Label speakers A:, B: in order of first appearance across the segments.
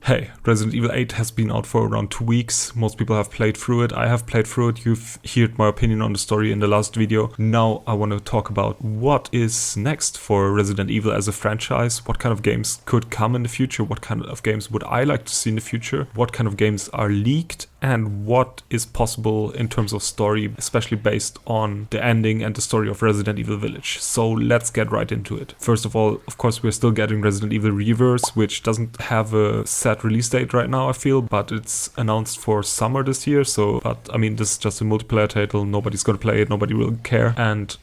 A: hey, Resident Evil 8 has been out for around 2 weeks. Most people have played through it. I have played through it. You've heard my opinion on the story in the last video. Now I want to talk about what is next for Resident Evil as a franchise. What kind of games could come in the future? What kind of games would I like to see in the future? What kind of games are leaked? And what is possible in terms of story, especially based on the ending and the story of Resident Evil Village. So let's get right into it. First of all, of course, we're still getting Resident Evil Reverse, which doesn't have a set release date right now, I feel, but it's announced for summer this year. But I mean, this is just a multiplayer title. Nobody's gonna play it. Nobody will care.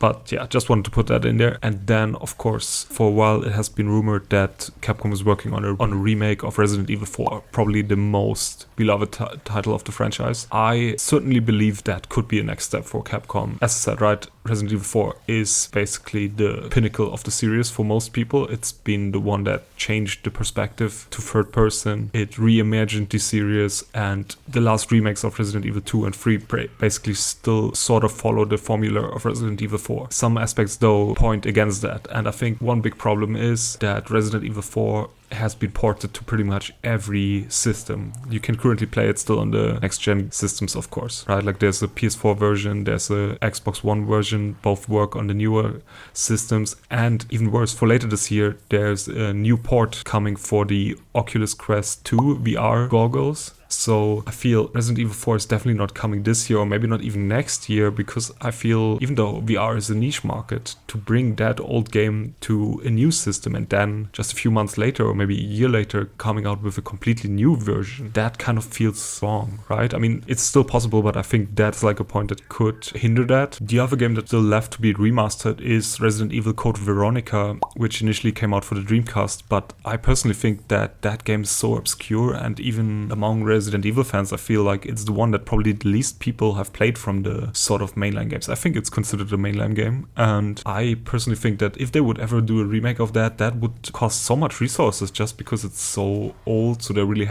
A: But yeah, just wanted to put that in there. And then, of course, for a while, it has been rumored that Capcom is working on a remake of Resident Evil 4, probably the most beloved title of the franchise. I certainly believe that could be a next step for Capcom. As I said, right, Resident Evil 4 is basically the pinnacle of the series for most people. It's been the one that changed the perspective to third person. It reimagined the series, and the last remakes of Resident Evil 2 and 3 basically still sort of follow the formula of Resident Evil 4. Some aspects though point against that, and I think one big problem is that Resident Evil 4 has been ported to pretty much every system. You can currently play it still on the next gen systems, of course, right? Like there's a PS4 version, there's a Xbox One version, both work on the newer systems, and even worse, for later this year, there's a new port coming for the Oculus Quest 2 VR goggles. So I feel Resident Evil 4 is definitely not coming this year, or maybe not even next year, because I feel even though VR is a niche market, to bring that old game to a new system and then just a few months later or maybe a year later coming out with a completely new version, that kind of feels wrong, right? I mean, it's still possible, but I think that's like a point that could hinder that. The other game that's still left to be remastered is Resident Evil Code Veronica, which initially came out for the Dreamcast, but I personally think that that game is so obscure, and even among Resident Evil fans, I feel like it's the one that probably the least people have played from the sort of mainline games. I think it's considered a mainline game, and I personally think that if they would ever do a remake of that, that would cost so much resources just because it's so old, so they really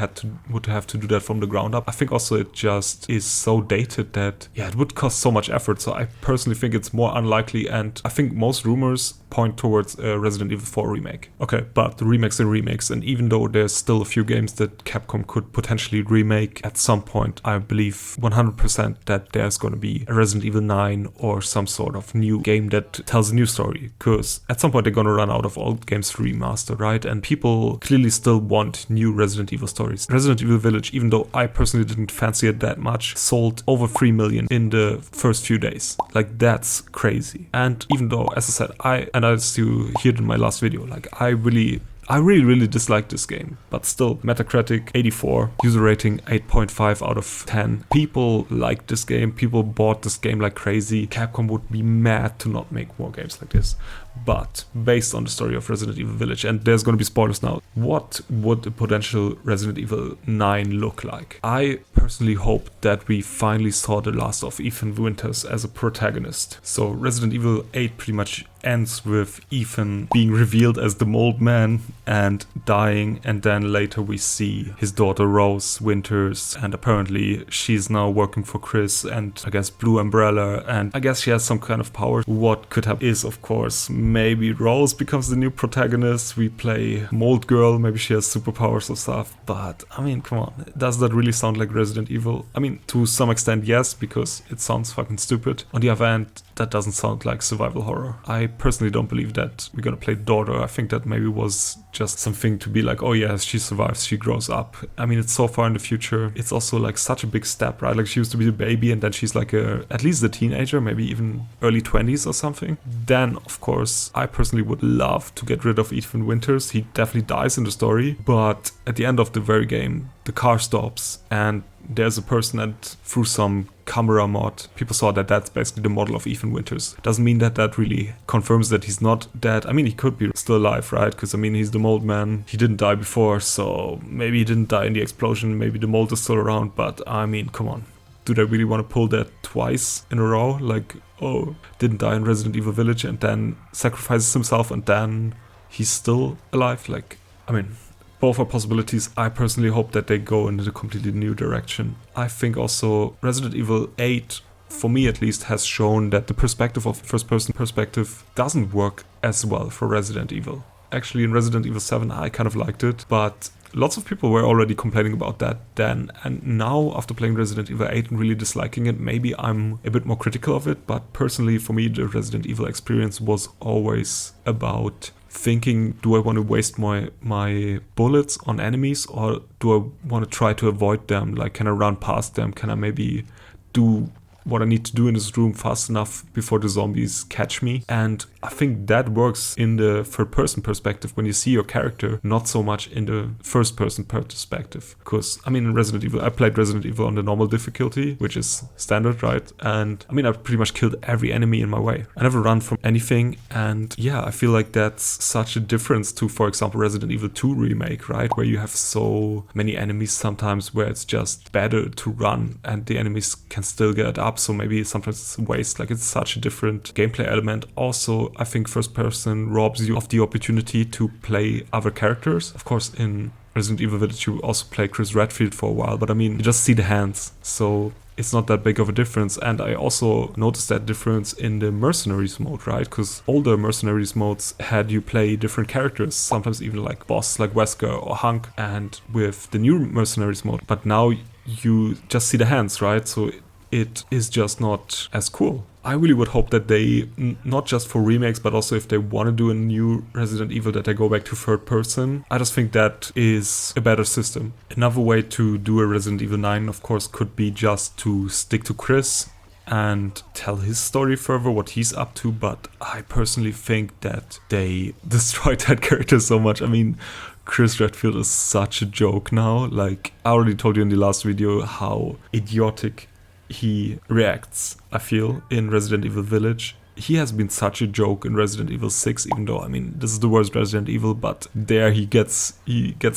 A: would have to do that from the ground up. I think also it just is so dated that, yeah, it would cost so much effort, so I personally think it's more unlikely, and I think most rumors point towards a Resident Evil 4 remake. Okay, but the remakes are remakes, and even though there's still a few games that Capcom could potentially remake at some point, I believe 100% that there's going to be a Resident Evil 9 or some sort of new game that tells a new story, because at some point they're going to run out of old games to remaster, right? And people clearly still want new Resident Evil stories. Resident Evil Village, even though I personally didn't fancy it that much, sold over 3 million in the first few days. Like, that's crazy. And even though, as I said, as you heard in my last video, like I really dislike this game, but still, Metacritic 84, user rating 8.5 out of 10. People like this game, people bought this game like crazy. Capcom would be mad to not make more games like this. But based on the story of Resident Evil Village, and there's going to be spoilers now, what would a potential Resident Evil 9 look like? I personally hope that we finally saw the last of Ethan Winters as a protagonist. So Resident Evil 8 pretty much ends with Ethan being revealed as the mold man and dying, and then later we see his daughter Rose Winters, and apparently she's now working for Chris and I guess Blue Umbrella, and I guess she has some kind of power. What could happen is, of course, maybe Rose becomes the new protagonist, we play Mold Girl, maybe she has superpowers or stuff, but I mean, come on, does that really sound like Resident Evil? I mean, to some extent yes, because it sounds fucking stupid. On the other hand, that doesn't sound like survival horror. I personally don't believe that we're gonna play daughter. I think that maybe was just something to be like, oh yes, she survives, she grows up. I mean, it's so far in the future. It's also like such a big step, right? Like she used to be a baby and then she's like at least a teenager, maybe even early 20s or something. Then, of course, I personally would love to get rid of Ethan Winters. He definitely dies in the story, but at the end of the very game, the car stops and there's a person, and through some camera mod, people saw that that's basically the model of Ethan Winters. Doesn't mean that that really confirms that he's not dead. I mean, he could be still alive, right? Because I mean, he's the mold man. He didn't die before, so maybe he didn't die in the explosion. Maybe the mold is still around, but I mean, come on. Do they really want to pull that twice in a row? Like, oh, didn't die in Resident Evil Village and then sacrifices himself and then he's still alive? Like, I mean, both are possibilities. I personally hope that they go in a completely new direction. I think also Resident Evil 8, for me at least, has shown that the perspective of first-person perspective doesn't work as well for Resident Evil. Actually, in Resident Evil 7, I kind of liked it, but lots of people were already complaining about that then, and now after playing Resident Evil 8 and really disliking it, maybe I'm a bit more critical of it. But personally, for me, the Resident Evil experience was always about thinking, do I want to waste my bullets on enemies, or do I want to try to avoid them? Like, can I run past them? Can I maybe do what I need to do in this room fast enough before the zombies catch me? And I think that works in the third-person perspective when you see your character, not so much in the first-person perspective. Because, I mean, in Resident Evil, I played Resident Evil on the normal difficulty, which is standard, right? And, I mean, I pretty much killed every enemy in my way. I never run from anything, and yeah, I feel like that's such a difference to, for example, Resident Evil 2 Remake, right? Where you have so many enemies sometimes where it's just better to run, and the enemies can still get up. So maybe sometimes it's a waste. Like, it's such a different gameplay element. Also, I think first person robs you of the opportunity to play other characters. Of course, in Resident Evil Village you also play Chris Redfield for a while, but I mean, you just see the hands, so it's not that big of a difference. And I also noticed that difference in the Mercenaries mode, right? Because older Mercenaries modes had you play different characters, sometimes even like boss like Wesker or Hunk, and with the new Mercenaries mode, but now you just see the hands, right? So it is just not as cool. I really would hope that they, not just for remakes, but also if they want to do a new Resident Evil, that they go back to third person. I just think that is a better system. Another way to do a Resident Evil 9, of course, could be just to stick to Chris and tell his story further, what he's up to, but I personally think that they destroyed that character so much. I mean, Chris Redfield is such a joke now. Like, I already told you in the last video how idiotic he reacts, I feel, in Resident Evil Village. He has been such a joke in Resident Evil 6, even though, I mean, this is the worst Resident Evil, but there he gets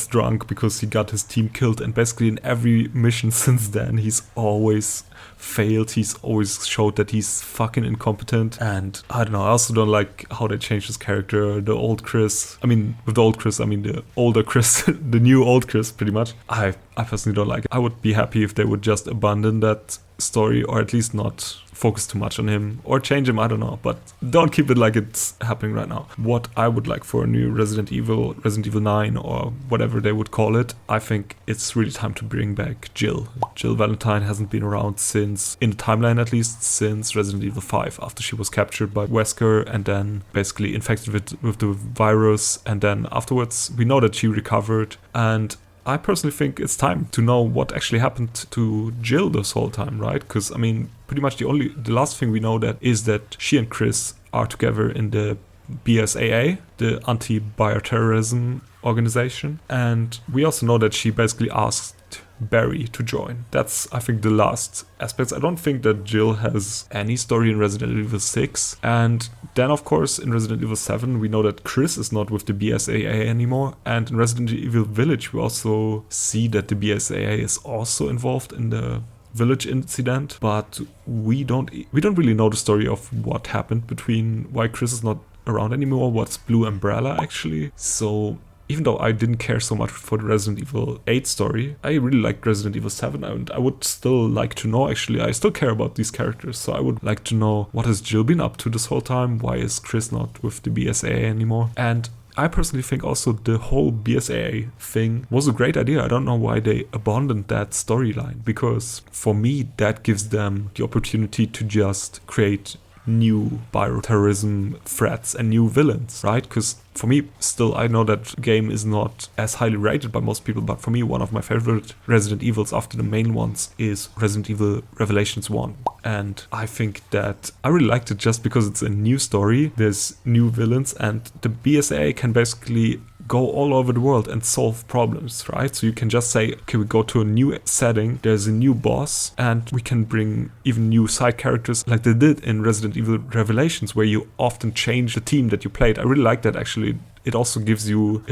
A: drunk because he got his team killed, and basically in every mission since then he's always failed. He's always showed that he's fucking incompetent, and I don't know, I also don't like how they changed his character. The old Chris, I mean, with the old Chris, I mean the older Chris, the new old Chris, pretty much. I personally don't like it. I would be happy if they would just abandon that story, or at least not focus too much on him, or change him, I don't know, but don't keep it like it's happening right now. What I would like for a new Resident Evil 9, or whatever they would call it, I think it's really time to bring back Jill. Jill Valentine hasn't been around since, in the timeline at least, since Resident Evil 5, after she was captured by Wesker and then basically infected with the virus, and then afterwards we know that she recovered, and I personally think it's time to know what actually happened to Jill this whole time, right? Because, I mean, pretty much the last thing we know that is that she and Chris are together in the BSAA, the anti-bioterrorism organization, and we also know that she basically asked Barry to join. That's, I think, the last aspects. I don't think that Jill has any story in Resident Evil 6, and then of course in Resident Evil 7 we know that Chris is not with the BSAA anymore, and in Resident Evil Village we also see that the BSAA is also involved in the Village incident, but we don't really know the story of what happened between why Chris is not around anymore, what's Blue Umbrella actually. So even though I didn't care so much for the Resident Evil 8 story, I really liked Resident Evil 7, and I would still like to know, actually, I still care about these characters, so I would like to know what has Jill been up to this whole time, why is Chris not with the BSAA anymore, and I personally think also the whole BSAA thing was a great idea. I don't know why they abandoned that storyline, because for me that gives them the opportunity to just create new bioterrorism threats and new villains, right? Because for me, still, I know that game is not as highly rated by most people, but for me, one of my favorite Resident Evils after the main ones is Resident Evil Revelations 1. And I think that I really liked it just because it's a new story, there's new villains, and the BSAA can basically go all over the world and solve problems, right? So you can just say, okay, we go to a new setting, there's a new boss, and we can bring even new side characters like they did in Resident Evil Revelations, where you often change the team that you played. I really like that, actually. It also gives you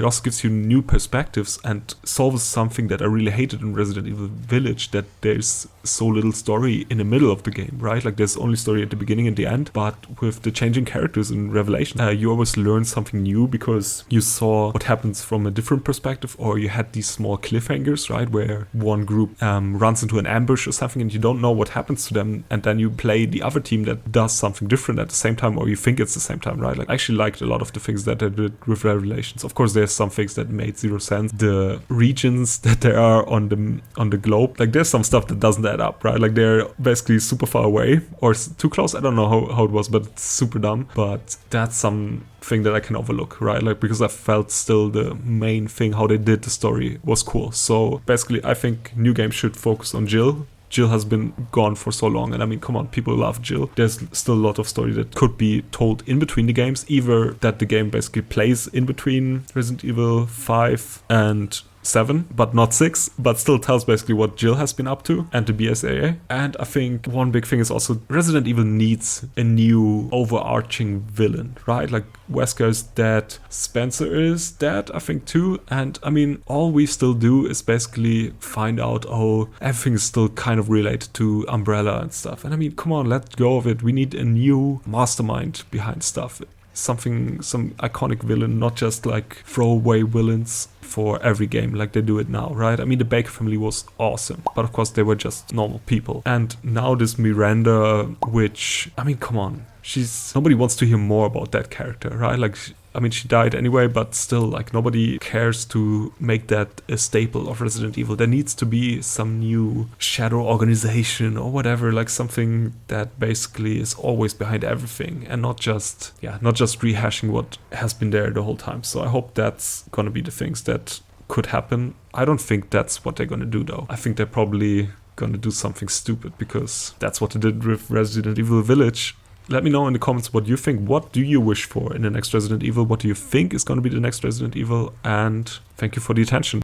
A: new perspectives and solves something that I really hated in Resident Evil Village, that there's so little story in the middle of the game, right? Like there's only story at the beginning and the end, but with the changing characters in Revelation, you always learn something new because you saw what happens from a different perspective, or you had these small cliffhangers, right? Where one group runs into an ambush or something and you don't know what happens to them, and then you play the other team that does something different at the same time, or you think it's the same time, right? Like I actually liked a lot of the things that I did with with revelations. Of course, there's some things that made zero sense. The regions that there are on the globe, like there's some stuff that doesn't add up, right? Like they're basically super far away or too close. I don't know how it was, but it's super dumb. But that's something that I can overlook, right? Like, because I felt still the main thing, how they did the story was cool. So basically, I think new games should focus on Jill. Jill has been gone for so long, and I mean, come on, people love Jill. There's still a lot of story that could be told in between the games, either that the game basically plays in between Resident Evil 5 and 7, but not 6, but still tells basically what Jill has been up to and the BSAA. And I think one big thing is also Resident Evil needs a new overarching villain, right? Like Wesker is dead, Spencer is dead, I think too. And I mean, all we still do is basically find out, oh, everything is still kind of related to Umbrella and stuff. And I mean, come on, let go of it. We need a new mastermind behind stuff. Some iconic villain, not just like throwaway villains for every game like they do it now, right? I mean, the Baker family was awesome, but of course they were just normal people. And now this Miranda, which, I mean, come on, nobody wants to hear more about that character, right? Like, I mean, she died anyway, but still, like, nobody cares to make that a staple of Resident Evil. There needs to be some new shadow organization or whatever, like something that basically is always behind everything and not just rehashing what has been there the whole time. So I hope that's gonna be the things that could happen. I don't think that's what they're gonna do, though. I think they're probably gonna do something stupid, because that's what they did with Resident Evil Village. Let me know in the comments what you think. What do you wish for in the next Resident Evil? What do you think is going to be the next Resident Evil? And thank you for the attention.